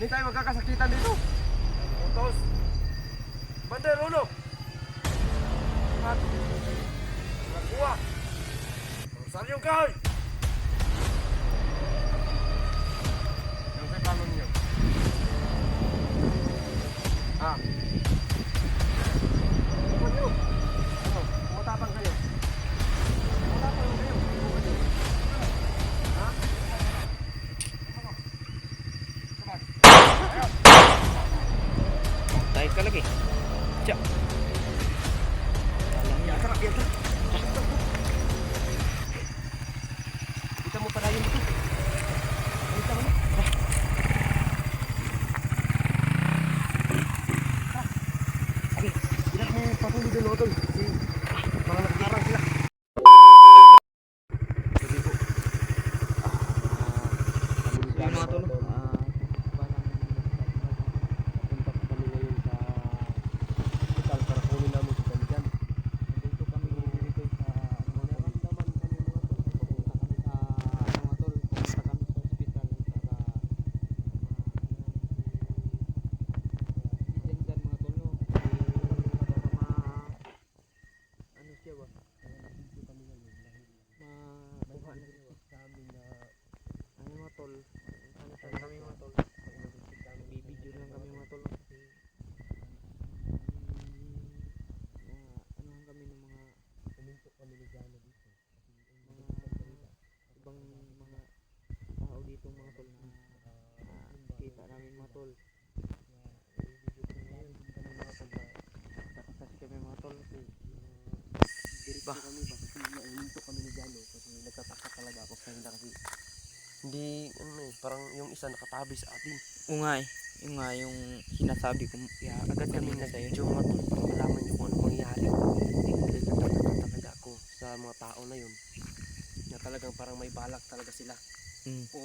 Hindi tayo magkakasakitan dito. Utos. Bandar, uno. At kuha. Saan yung kahoy? Yung sa talon niyo. Ah. Ano niyo? Ano? Matapang kayo. Matapang kayo. Ha? Tayo ka lagi. Tiyak. Kita mo pala yun ito. Kita mo na. Sige, ilat mo patuloy din o tol. Kasi mga nakakarang sila. Sabi ko. Yung mga tol. Punta pa kami ngayon sa hospital para kunin namin si Janjan. Dito kami dito sa naramdaman kami mga tol. Pupunta kami sa mga tol. Pupunta kami sa ospital para si Janjan mga tol no. Ano siya ba? Dito kami ngayon dahil Makuha na siya sa amin na ano mga tol. Ano sa kami mga tol. Bibidyo lang kami mga tol. Kasi ano lang kami ng mga puminto kami ni Jano dito. mga ibang mga tao dito mga tol na kita namin mga tol. Kasi kami mga tol kasi Ba? Kami ba kasi naiminto kami ni Jano kasi nagtataka talaga ako sa hindi kasi hindi ano eh parang yung isa nakatabi sa atin. yung nga yung sinasabi ko Kaya agad kami kanina sa'yo. nag-video mga tol para malaman nyo kung ano mangyayari. Dahil nagtataka talaga ako sa mga tao na yun na talagang parang may balak talaga sila. O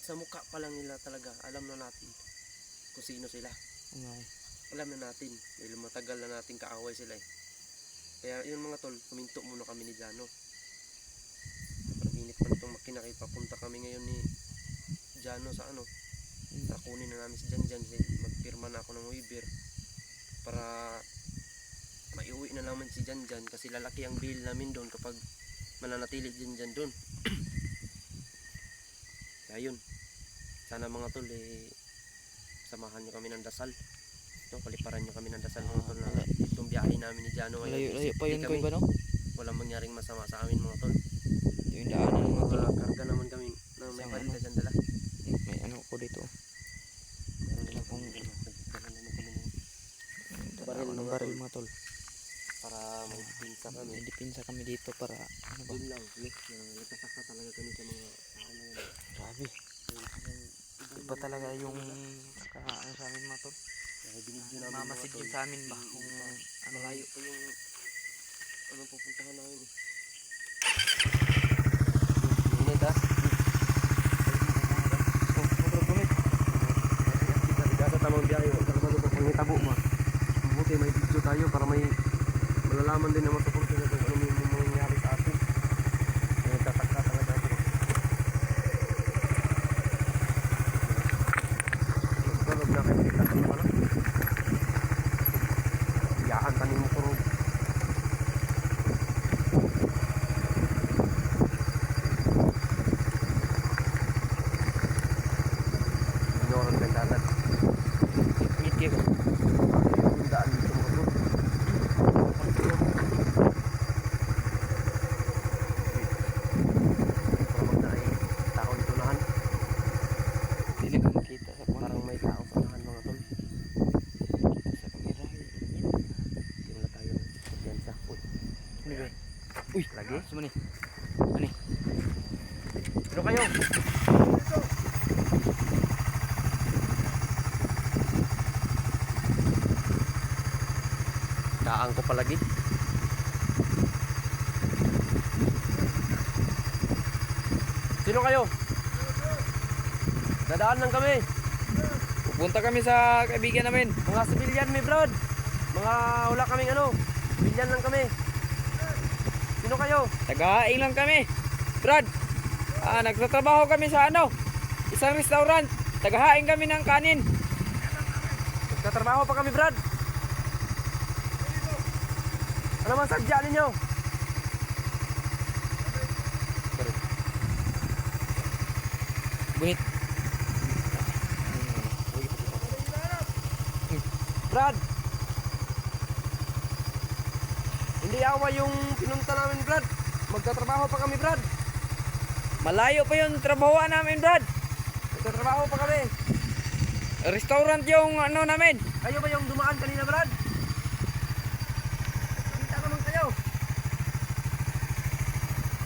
sa mukha pa lang nila talaga alam na natin kung sino sila. Alam na natin dahil matagal na natin kaaway sila eh. Kaya yun mga tol, kuminto muna kami ni Jano. Parang init pa nitong makina kaya papunta kami ngayon ni Jano sa ano. Kunin na namin si Janjan, magpirma na ako ng waiver para maiuwi na naman si Janjan kasi lalaki ang bill namin doon kapag mananatili Janjan doon. Kaya yun, sana mga tol samahan nyo kami ng dasal. Paliparan nyo kami ng dasal mga tol na itong biyahe namin ni Jano ngayon. Layo pa yun ko ba no? Walang mangyaring masama sa amin mga tol. Ito yung daanan mga tol. Karga naman kami na may Isang balita dyan dala. May ano ko dito. Meron Dala kong baril mga tol. para may pinsa kami. May dipinsa kami dito para ano ba? Yun lang, nagtataka talaga kami sa mga tao na yun. Grabe. Iba talaga yung ano sa amin mga tol. Binigyan namin Mamasid mga tol. yun sa amin ba kung ano Malayo pa yung ano pupuntahan namin. Init ha? Kita tamang biyahe, huwag ka naman ito pangitabo mo. Mabuti may video tayo para may malalaman din naman sa punto na ito ano yung mangyayari sa atin. Nagtataka talaga ako. Huwag na kayo kita ko pala. Iyaan tanin mo kurog. Inyoran ng dagat. ngiti ka. Yung daan dito mo kurog. Parang na ay tao dito nahan. Dili ka makita sa kung Parang may tao sa nahan mga tol. sa kamera. Hindi wala tayo kumpiyansa. Ano ba? Uy, lagi? Sumani. Sino kayo? Daang ko palagi. Sino kayo? Dadaan lang kami. Pupunta kami sa kaibigan namin. Mga civilian mi brad. Mga wala kaming ano. Civilian lang kami. Sino kayo? Tagahaing lang kami. Brad, nagtatrabaho kami sa ano? Isang restaurant. Tagahain kami ng kanin. Nagtatrabaho pa kami, Brad. Ano man sadya ninyo? Buhit. Brad! Hindi awa yung pinunta namin, Brad. Magtatrabaho pa kami, Brad. Malayo pa yung trabahoan namin, Brad. Magtatrabaho pa kami. Restaurant yung ano namin. Kayo ba yung dumaan kanina, Brad? Kita naman kayo.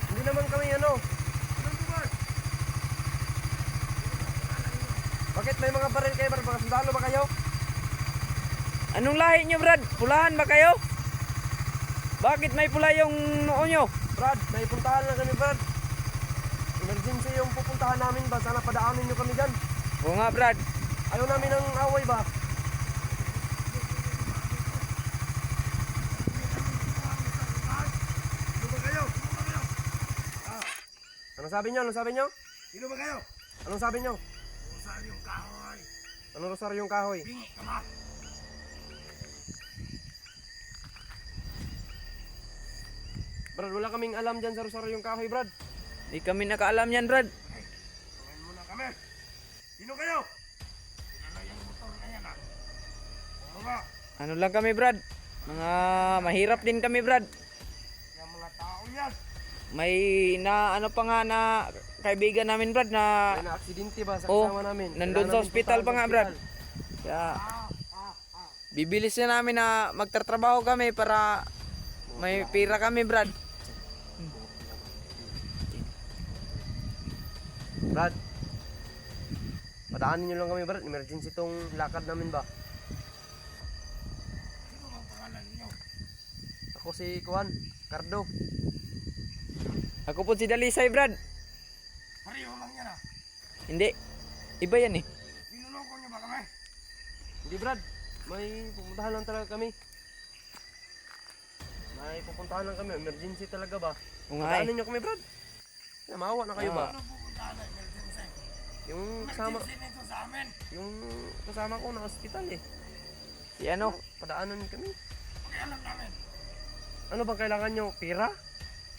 Hindi naman kami ano. Bakit may mga baril kayo, Brad? Mga sundalo ba kayo? Anong lahi nyo, Brad? Pulahan ba kayo? Bakit may pula yung noo nyo? Brad, may puntahan lang kami, Brad. Emergency yung pupuntahan namin ba? Sana padaanin nyo kami dyan. Oo nga, Brad. Ayaw namin ng away ba? Anong sabi nyo? Anong sabi nyo? Sino ba kayo? Anong sabi nyo? Rosaryong kahoy. Anong rosaryong kahoy? Bingit ka ba? Brad, wala kaming alam dyan sa rosaryong kahoy, Brad. Di kami nakaalam yan, Brad. Tungin muna kami. Sino kayo? Kilala yung motor na yan, ha? Ano ba? Ano lang kami, Brad? Mga mahirap din kami, Brad. Yung mga tao yan. May na ano pa nga na kaibigan namin, Brad, na May na-aksidente ba sa Oo, kasama namin? nandun Kailangan sa namin ospital pa puntahan nga, sa Brad. ospital. Kaya bibilis na namin na magtatrabaho kami para may pira kami, Brad. Brad, padaanin nyo lang kami, Brad. Emergency tong lakad namin ba? Sino bang pangalan ninyo? Ako si Kuan, Cardo. Ako po si Dalisay, Brad. Pareho lang yan, ha? Hindi. Iba yan eh. Binuloko niyo ba kami? Hindi, Brad. May pupuntahan lang talaga kami. May pupuntahan lang kami. Emergency talaga ba? Oo nga eh. Padaanin nyo kami, Brad. Maawa na kayo ba? Ano pupuntahan na emergency? Yung kasama, Emergency nito sa amin. yung kasama ko na ospital eh. Si ano? Padaanan kami. Pakialam namin. Ano bang kailangan nyo? Pira?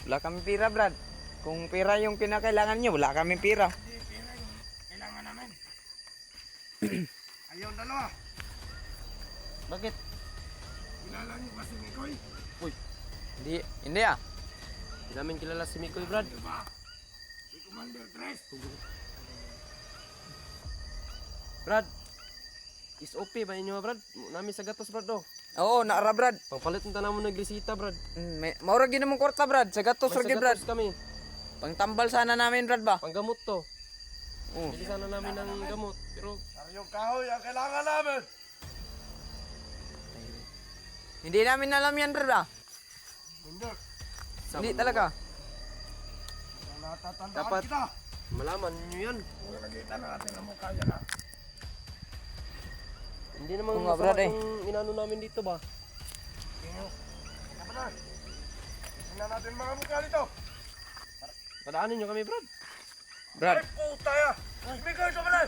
Wala kami pira, Brad. Kung pira yung kinakailangan nyo, wala kami pira. Hindi, pera yung kailangan namin. Ayun, dalawa. Bakit? Kilala niyo ba si Mikoy? Hindi ah. Hindi namin kilala si Mikoy, Brad. Di ba? Si Commander Tres. Brad, is OP ba inyo, Brad? Nami sa gatos, Brad, oh. Oo, naara, Brad. Pagpalit ng tanamo naglisita, Brad. Maura gid mong kwarta, Brad. Sa gatos May ra gid, Brad. gatos kami. Pangtambal sana namin, Brad ba? Panggamot to. Oo. Bili sana namin ng gamot. Pero, Saryong kahoy ang kailangan namin. Hindi namin alam yan, Brad ba? Hindi. Hindi talaga. Natatandaan Dapat- kita. malaman nyo yan. Kung nakita natin ang mukha yan, ha? Hindi naman Oo nga, masama Brad, eh. kung inano namin dito ba? Tingnan. Kapatid. Tingnan natin mga mukha dito. Padaanin nyo kami, Brad. Brad, Ay, puta ya. Mikoy, sumalay.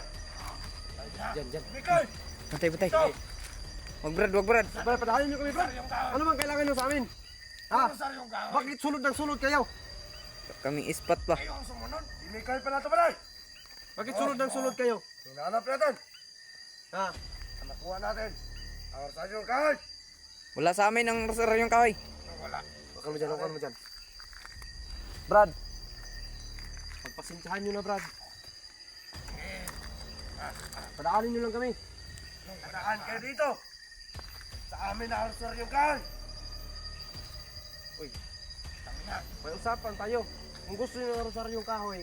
Diyan, diyan. Mikoy. patay. Ito. Wag, Brad, wag, Brad. Brad, padaanin nyo kami, Brad. Saryong kahoy. Ano bang kailangan nyo sa amin? Ha? Ano saryong kahoy? Bakit sulod ng sulod kayo? Kaming ispat pa. Kayo ang sumunod. Si Mikoy pala ito, balay. Bakit sulod ng sulod kayo? Hinahanap natin. Ha? Ang nakuha natin. Ang saryong kahoy. Wala sa amin ang rosaryong kahoy. Wala. Huwag mo dyan, huwag mo dyan. Brad, pagpasensyahan nyo na, Brad. Padaanin nyo lang kami. Nung karaan kayo dito. Sa amin na ang saryong kahoy. Uy, Tangina. may usapan tayo. Kung gusto nyo ng rosaryong kahoy,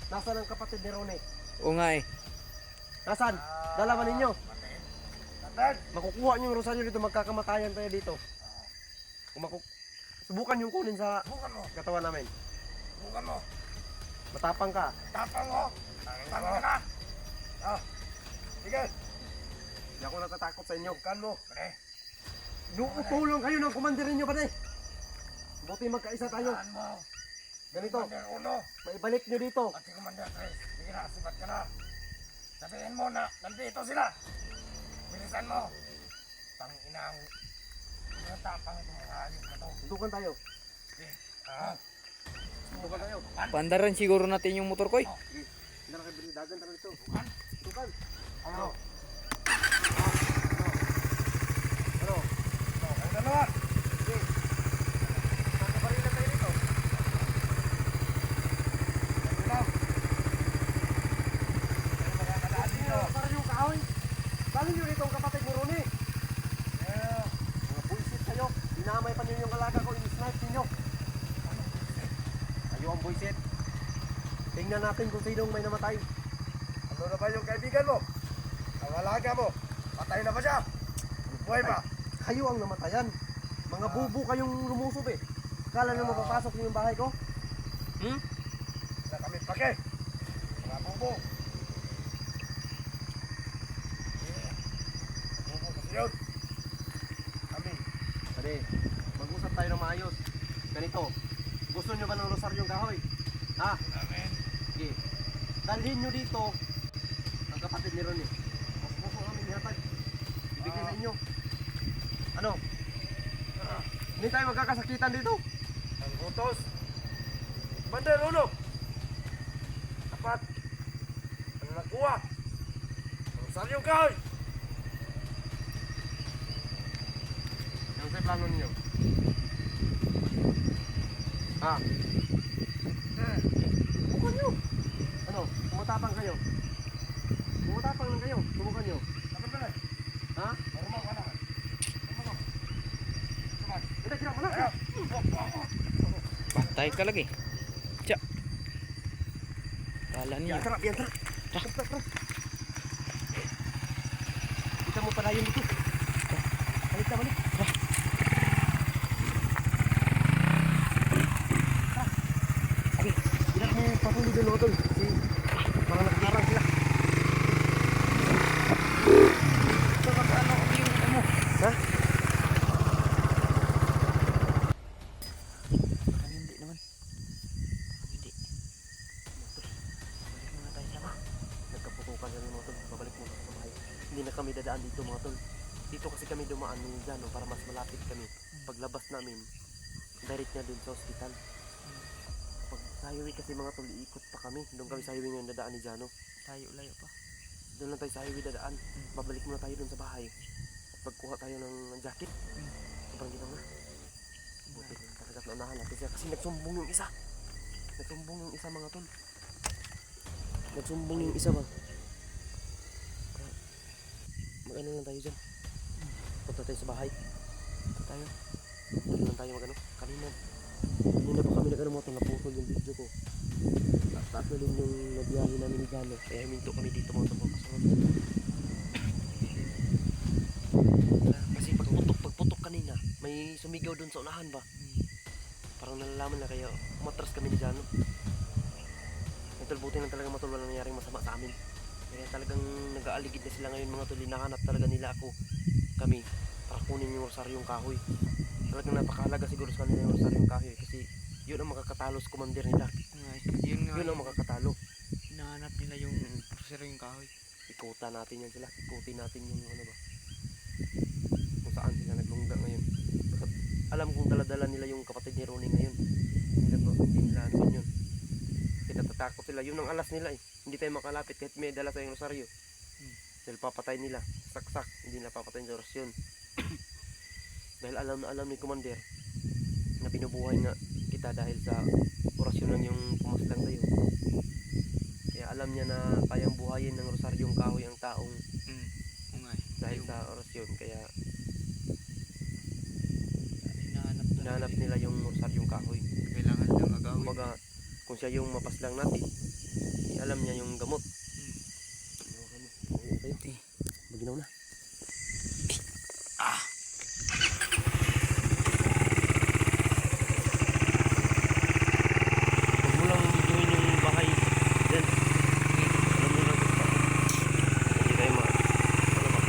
nasaan ang kapatid ni Rone? Oo nga eh. Nasaan? Dalaman ninyo. Kapatid. Makukuha nyo yung rosaryo dito, magkakamatayan tayo dito. Kung subukan yung kunin sa Bukan mo. katawan namin. Bukan mo. Matapang ka. Tapang mo. Tangina na. Ah. Sige. Hindi ako natatakot sa inyo. Bukan mo. Pre. Tulong kayo ng kumandir ninyo, pare. Buti magkaisa tayo. Bukan mo. Ganito, Commander Uno. maibalik nyo dito. At si Commander Tres. Sige na, sipat ka na. Sabihin mo na nandito sila. Bilisan mo. Tanginang. Ang tapang itong mga hayop na to. Sundukan tayo. Ah, Sundukan tayo. Pandaran siguro natin yung motor ko eh. Hindi na kayo dagan tara dito. Sundukan. ano? Ano? Ang dalawa. Sige. Nakabarila tayo dito. Ilaw. Ano makakadaan dito? Para yung kahoy. Dali nyo dito ang kapatid ni Ronnie. Eh, Mga buisit kayo. Dinamay pa nyo yung alaga ko. In-snipe ninyo. Kayo ang buisit. Tingnan natin kung sinong may namatay. ano na ba yung kaibigan mo? Ang alaga mo. Patay na ba siya? Buhay pa? Kayo ang namatayan. Mga bubo kayong lumusob eh. Kala nyo mapapasok nyo yung bahay ko? Na kami pake. Mga bubo. Bubo kasi yun. Kami. Pwede, mag-usap tayo ng maayos. Ganito, gusto nyo ba ng rosaryong kahoy? Ha? Amen. Sige. Dalhin nyo dito ang kapatid ni Ronnie. Mas puso namin ihatag. Ibigay sa inyo. Ano? Hindi tayo magkakasakitan dito. Ang utos. Bandar ulo. Dapat. Ang nagkuha. Ang saryong kahoy. Yung sa plano ninyo. Ha? Subukan nyo. Ano? Tumatapang kayo. Tumatapang lang kayo. Subukan nyo. Dapat ba na? Ha? Normal ka naman. Normal. Come on. Hindi, kira mo na. Ayaw. Patay ka lagi. Tsa. Kala niya. Biantara, biantara. Tara. Kita mo pala yun dito. Balik na, balik. Sige, bilang mo patuloy din ako tol. Kasi parang nakakarang sila. Ha? Hindi naman. Hindi. Balik muna tayo sama. Nagkaputukan kami mga tol. Babalik muna sa bahay. Hindi na kami dadaan dito mga tol. Dito kasi kami dumaan ni Jano para mas malapit kami. Paglabas namin, direct na dun sa hospital. Pag sa highway kasi mga tol, iikot pa kami. Doon kami sa highway ngayon dadaan ni Jano. Tayo layo pa. Doon lang tayo sa highway dadaan. Babalik muna tayo dun sa bahay. At pagkuha tayo ng jacket. Sobrang ginaw na. Buti lang talaga at naunahan natin siya. Kasi nagsumbong yung isa. Nagsumbong yung isa mga tol. Nagsumbong yung isa ba? Mag-ano lang tayo dyan. Punta tayo sa bahay. Ito tayo. Ano lang tayo mag-ano. Kanina pa kami nag-ano mo. Naputol yung video ko. Taas na din yung nabiyahe namin ni Jano. Kaya huminto kami dito mga tol. Kasi pagputok kanina, may sumigaw dun sa unahan ba? Parang nalalaman na kaya umatras kami ni Jano. Tol, buti lang talaga matol, walang nangyaring masama sa amin. Kaya talagang nag-aaligid na sila ngayon mga tol. Hinahanap talaga nila kami para kunin yung rosaryong kahoy. Talagang napakahalaga siguro sa kanila yung rosaryong kahoy. Kasi yun ang makakatalo sa commander nila. Yun nga. Yun ang makakatalo. Hinahanap nila yung prosero yung kahoy. Ikutan natin yan sila. Ikutin natin yung ano ba. Kung saan sila naglungga ngayon. Basta alam kong daladala nila yung kapatid ni Ronnie ngayon. Hindi nila ano yun. Natatakot sila. Yun ang alas nila eh. Hindi tayo makalapit kahit may dala tayong rosaryo. Dahil papatay nila. Saksak. Hindi nila papatayin sa orasyon. Dahil alam na alam ni Commander na binubuhay nga kita dahil sa orasyon lang yung pumaslang sa'yo. Kaya alam niya na kayang buhayin ng rosaryong kahoy ang taong Ungay. dahil sa orasyon. Kaya Hinahanap hinahanap nila yung rosaryong kahoy. Kailangan lang agawin. Kumbaga, kung siya yung mapaslang natin, alam niya yung gamot. Maginaw na. Huwag mo lang videoin yung bahay dyan. Alam mo lang ito. Hindi tayo ano ba?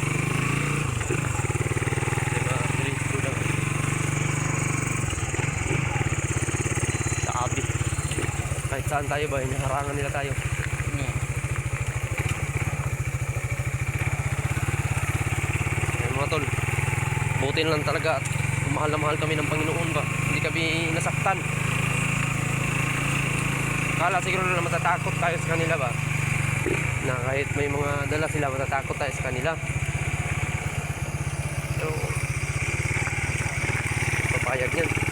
Diretso lang. Sabi. Kahit saan tayo ba, hinaharangan nila tayo. Buti na lang talaga at mahal na mahal kami ng Panginoon ba. Hindi kami nasaktan. Kala siguro na matatakot tayo sa kanila ba. Na kahit may mga dala sila, matatakot tayo sa kanila. So, papayag yan.